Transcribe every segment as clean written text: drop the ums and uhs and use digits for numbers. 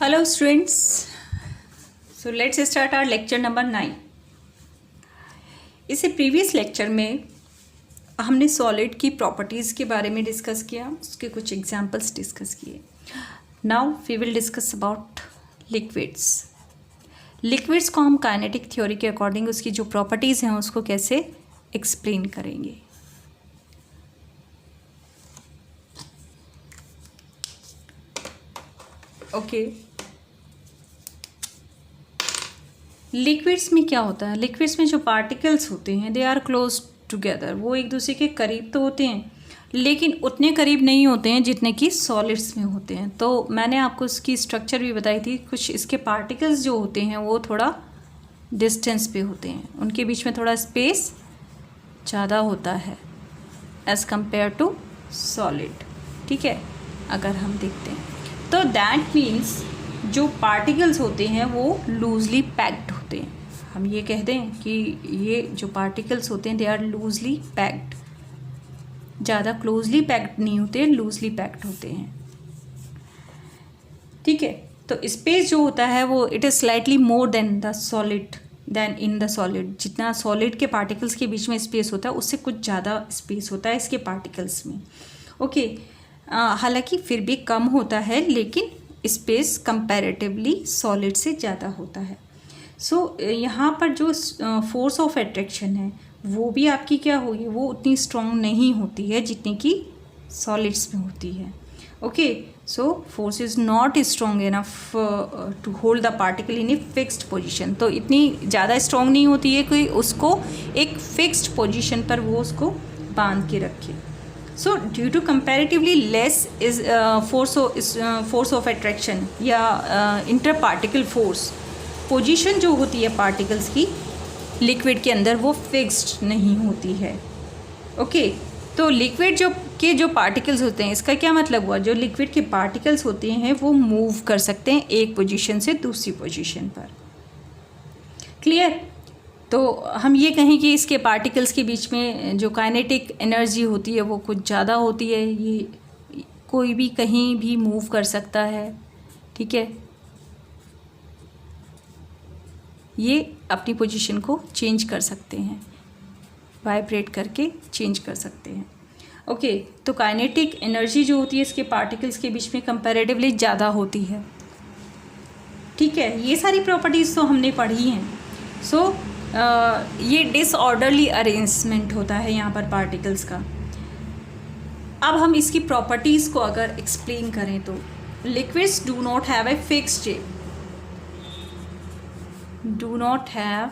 Hello students, so let's start our lecture number 9. इसे previous lecture में हमने solid की प्रॉपर्टीज़ के बारे में डिस्कस किया, उसके कुछ एग्जांपल्स डिस्कस किए. Now we will discuss about liquids. Liquids को हम काइनेटिक थ्योरी के अकॉर्डिंग उसकी जो प्रॉपर्टीज़ हैं उसको कैसे एक्सप्लेन करेंगे. ओके, लिक्विड्स में क्या होता है. लिक्विड्स में जो पार्टिकल्स होते हैं दे आर क्लोज टुगेदर. वो एक दूसरे के करीब तो होते हैं लेकिन उतने करीब नहीं होते हैं जितने कि सॉलिड्स में होते हैं. तो मैंने आपको उसकी स्ट्रक्चर भी बताई थी. कुछ इसके पार्टिकल्स जो होते हैं वो थोड़ा डिस्टेंस पे होते हैं, उनके बीच में थोड़ा स्पेस ज़्यादा होता है एज़ कम्पेयर टू सॉलिड. ठीक है, अगर हम देखते हैं तो दैट मीन्स जो पार्टिकल्स होते हैं वो लूजली पैक्ड होते हैं. हम ये कह दें कि ये जो पार्टिकल्स होते हैं दे आर लूजली पैक्ड. ज़्यादा क्लोजली पैक्ड नहीं होते, लूजली पैक्ड होते हैं. ठीक है, तो स्पेस जो होता है वो it is slightly more than the solid then in the solid. जितना सॉलिड के पार्टिकल्स के बीच में स्पेस होता है उससे कुछ ज़्यादा स्पेस होता है इसके पार्टिकल्स में. ओके, हालांकि फिर भी कम होता है लेकिन स्पेस कंपैरेटिवली सॉलिड से ज़्यादा होता है. सो यहाँ पर जो फोर्स ऑफ अट्रैक्शन है वो भी आपकी क्या होगी, वो उतनी स्ट्रॉन्ग नहीं होती है जितनी कि सॉलिड्स में होती है. Okay, so force is not strong enough to hold the particle in a fixed position. तो इतनी ज़्यादा स्ट्रॉन्ग नहीं होती है कि उसको एक फिक्स्ड पोजिशन पर वो उसको बांध के रखे. So due to comparatively less is force of attraction या interparticle force, पोजीशन जो होती है पार्टिकल्स की लिक्विड के अंदर वो फिक्स्ड नहीं होती है. ओके, तो लिक्विड जो पार्टिकल्स होते हैं, इसका क्या मतलब हुआ, जो लिक्विड के पार्टिकल्स होते हैं वो मूव कर सकते हैं एक पोजीशन से दूसरी पोजीशन पर. क्लियर. तो हम ये कहें कि इसके पार्टिकल्स के बीच में जो काइनेटिक एनर्जी होती है वो कुछ ज़्यादा होती है. ये कोई भी कहीं भी मूव कर सकता है. ठीक है, ये अपनी पोजीशन को चेंज कर सकते हैं, वाइब्रेट करके चेंज कर सकते हैं. ओके, तो काइनेटिक एनर्जी जो होती है इसके पार्टिकल्स के बीच में कंपैरेटिवली ज़्यादा होती है. ठीक है, ये सारी प्रॉपर्टीज़ तो हमने पढ़ी हैं. सो ये डिसऑर्डरली अरेंजमेंट होता है यहाँ पर पार्टिकल्स का. अब हम इसकी प्रॉपर्टीज़ को अगर एक्सप्लेन करें तो liquids do not have a fixed shape. Do not have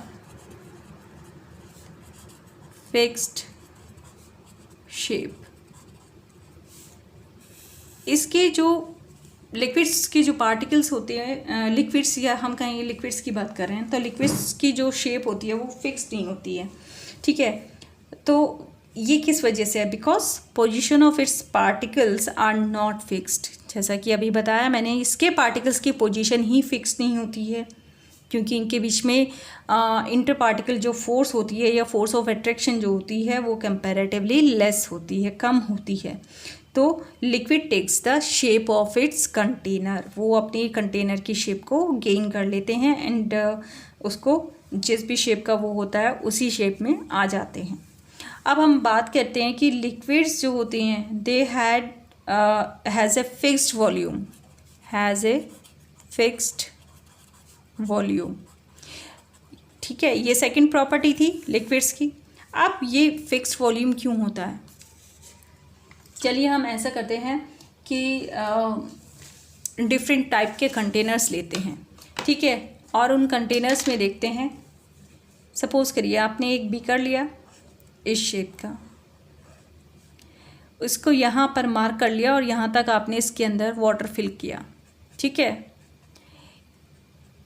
fixed shape. इसके जो लिक्विड्स की जो पार्टिकल्स होते हैं, लिक्विड्स या हम कहेंगे लिक्विड्स की बात कर रहे हैं तो लिक्विड्स की जो शेप होती है वो फिक्स नहीं होती है. ठीक है, तो ये किस वजह से है, because position of its particles are not fixed. जैसा कि अभी बताया मैंने, इसके पार्टिकल्स की पोजीशन ही फिक्स नहीं होती है क्योंकि इनके बीच में इंटर पार्टिकल जो फोर्स होती है या फोर्स ऑफ अट्रैक्शन जो होती है वो कंपैरेटिवली लेस होती है, कम होती है. तो liquid takes the shape of its container. वो अपनी कंटेनर की शेप को गेन कर लेते हैं एंड उसको जिस भी शेप का वो होता है उसी शेप में आ जाते हैं. अब हम बात करते हैं कि लिक्विड्स जो होते हैं they has a fixed volume. Has a fixed volume. ठीक है, ये सेकंड प्रॉपर्टी थी लिक्विड्स की. अब ये फिक्स्ड वॉल्यूम क्यों होता है, चलिए हम ऐसा करते हैं कि डिफरेंट टाइप के कंटेनर्स लेते हैं. ठीक है, और उन कंटेनर्स में देखते हैं. सपोज़ करिए आपने एक बीकर लिया इस शेप का, उसको यहाँ पर मार्क कर लिया और यहाँ तक आपने इसके अंदर वाटर फिल किया. ठीक है,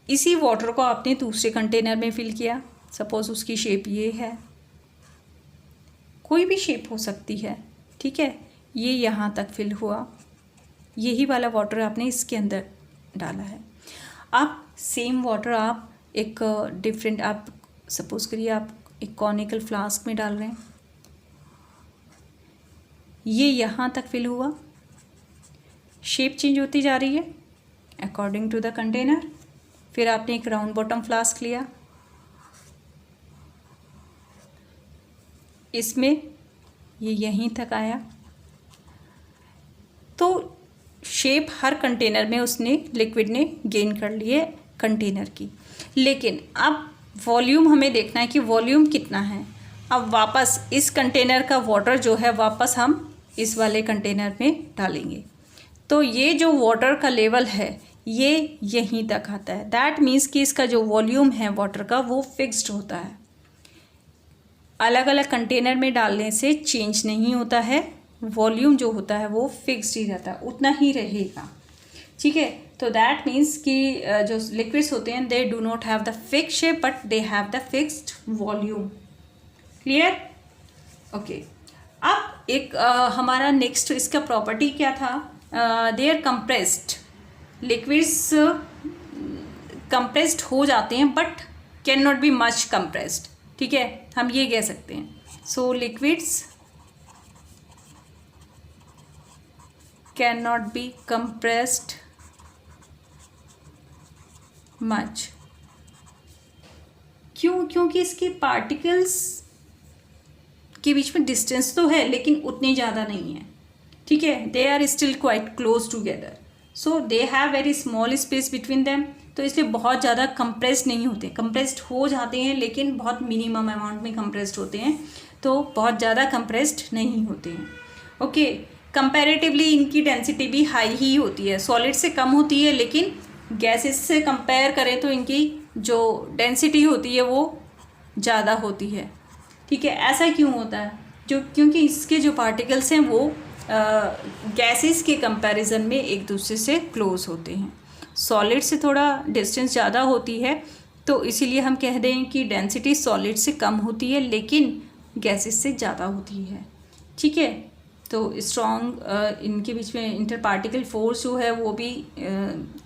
इसी वाटर को आपने दूसरे कंटेनर में फिल किया. सपोज़ उसकी शेप ये है, कोई भी शेप हो सकती है. ठीक है, ये यहाँ तक फिल हुआ, यही वाला वाटर आपने इसके अंदर डाला है. आप सेम वाटर आप एक डिफरेंट, आप सपोज़ करिए आप एक कॉनिकल फ्लास्क में डाल रहे हैं, ये यहाँ तक फिल हुआ, शेप चेंज होती जा रही है. According to the container. फिर आपने एक राउंड बॉटम फ्लास्क लिया, इसमें ये यहीं तक आया, तो शेप हर कंटेनर में उसने लिक्विड ने गेन कर ली है कंटेनर की। लेकिन अब वॉल्यूम हमें देखना है कि वॉल्यूम कितना है। अब वापस इस कंटेनर का वाटर जो है वापस हम इस वाले कंटेनर में डालेंगे, तो ये जो वाटर का लेवल है ये यहीं तक आता है। दैट मीन्स कि इसका जो वॉल्यूम है वाटर का वो फिक्स्ड होता है, अलग अलग कंटेनर में डालने से चेंज नहीं होता है। वॉल्यूम जो होता है वो फिक्स्ड ही रहता है, उतना ही रहेगा। ठीक है, तो दैट मीन्स कि जो लिक्विड्स होते हैं they do not have the fix shape but they have the fixed volume. Clear? Okay. अब एक हमारा नेक्स्ट इसका प्रॉपर्टी क्या था, they are compressed. Liquids compressed हो जाते हैं but can not be much compressed. ठीक है, हम ये कह सकते हैं। So liquids can not be compressed much. क्यों? क्योंकि इसके पार्टिकल्स के बीच में डिस्टेंस तो है लेकिन उतनी ज़्यादा नहीं है। ठीक है, they are still quite close together, so they have very small space between them. तो इसलिए बहुत ज़्यादा कंप्रेस्ड नहीं होते, कंप्रेस्ड हो जाते हैं लेकिन बहुत मिनिमम अमाउंट में कंप्रेस्ड होते हैं, तो बहुत ज़्यादा कंप्रेस्ड नहीं होते हैं। ओके, कंपैरेटिवली इनकी डेंसिटी भी हाई ही होती है, सॉलिड से कम होती है, लेकिन गैसेस से कंपेयर करें तो इनकी जो डेंसिटी होती है वो ज़्यादा होती है। ठीक है, ऐसा क्यों होता है? क्योंकि इसके जो पार्टिकल्स हैं वो गैसेस के कंपैरिजन में एक दूसरे से क्लोज होते हैं। सॉलिड से थोड़ा डिस्टेंस ज़्यादा होती है, तो इसीलिए हम कह दें कि डेंसिटी सॉलिड से कम होती है लेकिन गैसेस से ज़्यादा होती है। ठीक है, तो स्ट्रॉन्ग इनके बीच में इंटर पार्टिकल फोर्स जो है वो भी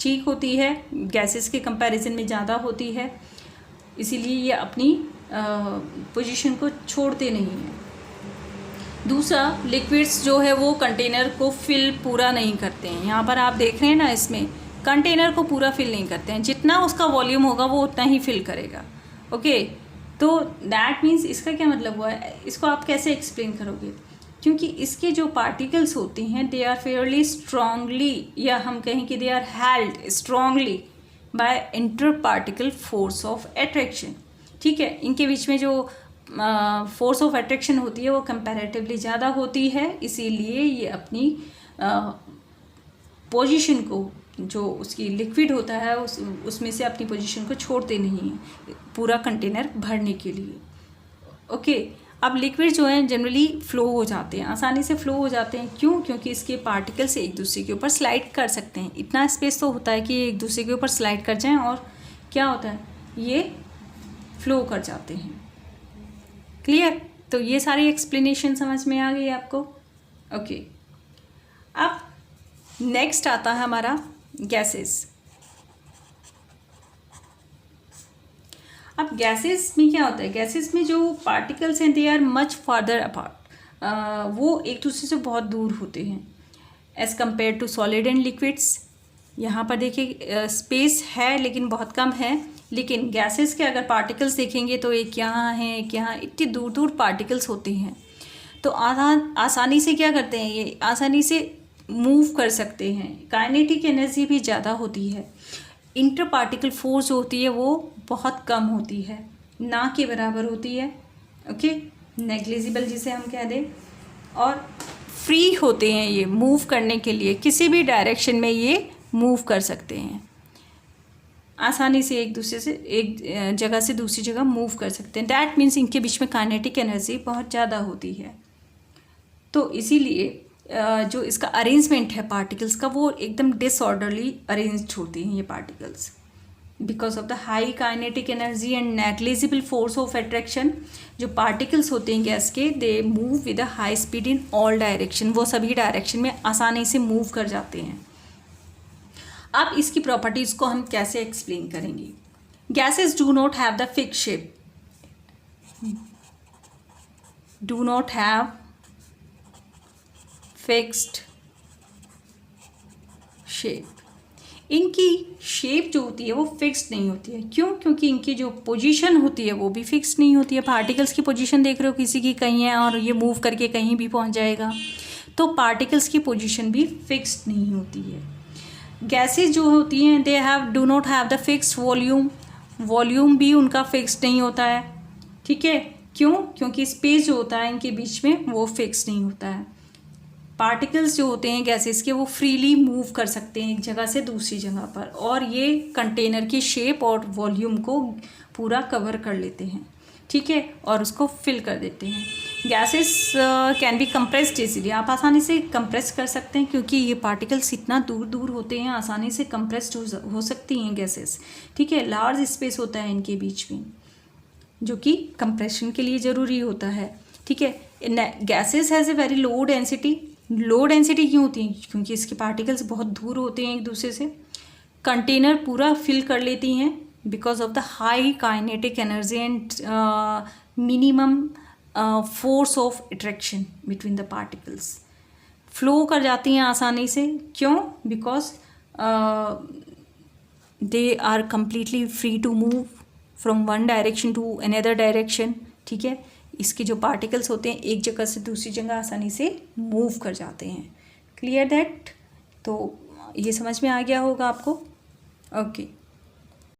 ठीक होती है, गैसेस के कंपैरिजन में ज़्यादा होती है, इसीलिए ये अपनी पोजीशन को छोड़ते नहीं हैं। दूसरा, लिक्विड्स जो है वो कंटेनर को फिल पूरा नहीं करते हैं। यहाँ पर आप देख रहे हैं ना, इसमें कंटेनर को पूरा फिल नहीं करते हैं, जितना उसका वॉल्यूम होगा वो उतना ही फिल करेगा। ओके, तो दैट मीन्स इसका क्या मतलब हुआ है, इसको आप कैसे एक्सप्लेन करोगे? क्योंकि इसके जो पार्टिकल्स होते हैं दे आर फेयरली स्ट्रांगली, या हम कहें कि they are held strongly by inter particle force of attraction. ठीक है, इनके बीच में जो फोर्स ऑफ अट्रैक्शन होती है वो कंपैरेटिवली ज़्यादा होती है, इसीलिए ये अपनी पोजीशन को, जो उसकी लिक्विड होता है उसमें से अपनी पोजीशन को छोड़ते नहीं हैं पूरा कंटेनर भरने के लिए। ओके, अब लिक्विड जो है जनरली फ्लो हो जाते हैं, आसानी से फ्लो हो जाते हैं। क्यों? क्योंकि इसके पार्टिकल्स एक दूसरे के ऊपर स्लाइड कर सकते हैं, इतना स्पेस तो होता है कि एक दूसरे के ऊपर स्लाइड कर जाएं और क्या होता है, ये फ्लो कर जाते हैं। क्लियर? तो ये सारी एक्सप्लेनेशन समझ में आ गई आपको? ओके, अब नेक्स्ट आता है हमारा गैसेस। अब गैसेस में क्या होता है, गैसेस में जो पार्टिकल्स हैं they are much farther apart, वो एक दूसरे से बहुत दूर होते हैं as compared to solid and liquids. यहाँ पर देखिए स्पेस है लेकिन बहुत कम है, लेकिन गैसेस के अगर पार्टिकल्स देखेंगे तो एक यहाँ है एक यहाँ, इतनी दूर दूर पार्टिकल्स होते हैं। तो आसानी से क्या करते हैं, ये आसानी से मूव कर सकते हैं, काइनेटिक एनर्जी भी ज़्यादा होती है। इंटर पार्टिकल फोर्स होती है वो बहुत कम होती है, ना के बराबर होती है। ओके, नेग्लिजिबल जिसे हम कह दें, और फ्री होते हैं ये मूव करने के लिए, किसी भी डायरेक्शन में ये मूव कर सकते हैं, आसानी से एक दूसरे से एक जगह से दूसरी जगह मूव कर सकते हैं। दैट मीन्स इनके बीच में काइनेटिक एनर्जी बहुत ज़्यादा होती है। तो इसीलिए जो इसका अरेंजमेंट है पार्टिकल्स का वो एकदम डिसऑर्डरली अरेंज्ड होते हैं ये particles, because of the high kinetic energy and negligible force of attraction. जो पार्टिकल्स होते हैं गैस के, they move with a high speed in all direction, वो सभी डायरेक्शन में आसानी से मूव कर जाते हैं। अब इसकी प्रॉपर्टीज़ को हम कैसे एक्सप्लेन करेंगे? Gases do not have the fix shape, do not have fixed shape. इनकी शेप जो होती है वो फिक्स्ड नहीं होती है। क्यों? क्योंकि इनकी जो पोजीशन होती है वो भी फिक्स्ड नहीं होती है। पार्टिकल्स की पोजीशन देख रहे हो, किसी की कहीं है और ये मूव करके कहीं भी पहुंच जाएगा, तो पार्टिकल्स की पोजीशन भी फिक्स्ड नहीं होती है। गैसेस जो होती हैं they do not have the fixed volume, volume भी उनका फिक्स्ड नहीं होता है। ठीक है, क्यों? क्योंकि स्पेस जो होता है इनके बीच में वो फिक्स नहीं होता है। पार्टिकल्स जो होते हैं गैसेस के वो फ्रीली मूव कर सकते हैं एक जगह से दूसरी जगह पर, और ये कंटेनर की शेप और वॉल्यूम को पूरा कवर कर लेते हैं। ठीक है, और उसको फिल कर देते हैं। Gases can be compressed easily, आप आसानी से कंप्रेस कर सकते हैं क्योंकि ये पार्टिकल्स इतना दूर दूर होते हैं, आसानी से कंप्रेस्ड हो सकती हैं गैसेस। ठीक है, लार्ज स्पेस होता है इनके बीच में जो कि कंप्रेशन के लिए ज़रूरी होता है। ठीक है, gases has a very low density. Low density क्यों होती है? क्योंकि इसके पार्टिकल्स बहुत दूर होते हैं एक दूसरे से। कंटेनर पूरा फिल कर लेती हैं because of the high kinetic energy and minimum force of attraction between the particles. Flow कर जाती हैं आसानी से। क्यों? Because they are completely free to move from one direction to another direction. ठीक है, इसके जो पार्टिकल्स होते हैं एक जगह से दूसरी जगह आसानी से मूव कर जाते हैं। Clear that? तो ये समझ में आ गया होगा आपको। ओके।